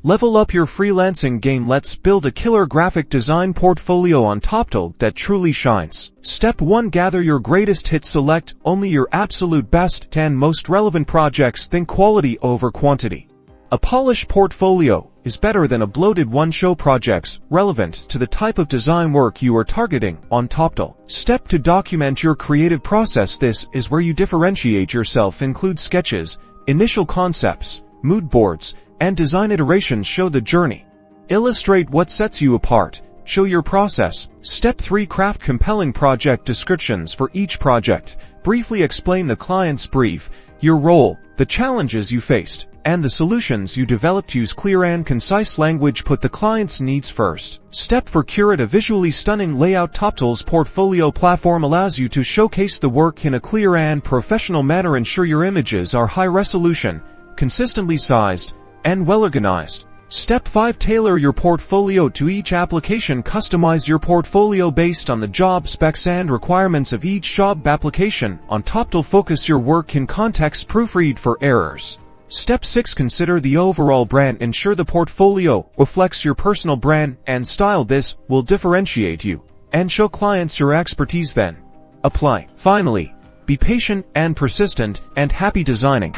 Level up your freelancing game. Let's build a killer graphic design portfolio on Toptal that truly shines. Step 1. Gather your greatest hits. Select only your absolute best and most relevant projects. Think quality over quantity. A polished portfolio is better than a bloated one. Show projects relevant to the type of design work you are targeting on Toptal. Step 2. Document your creative process. This is where you differentiate yourself. Include sketches, initial concepts, mood boards, and design iterations. Show the journey. Illustrate what sets you apart. Show your process. Step 3. Craft compelling project descriptions for each project. Briefly explain the client's brief, your role, the challenges you faced, and the solutions you developed. Use clear and concise language. Put the client's needs first. Step 4. Curate a visually stunning layout. Toptal's portfolio platform allows you to showcase the work in a clear and professional manner. Ensure your images are high resolution, consistently sized, and well-organized. Step 5. Tailor your portfolio to each application. Customize your portfolio based on the job specs and requirements of each job application. On Toptal, focus your work in context. Proofread for errors. Step 6. Consider the overall brand. Ensure the portfolio reflects your personal brand and style. This will differentiate you and show clients your expertise. Then apply. Finally, be patient and persistent, and happy designing.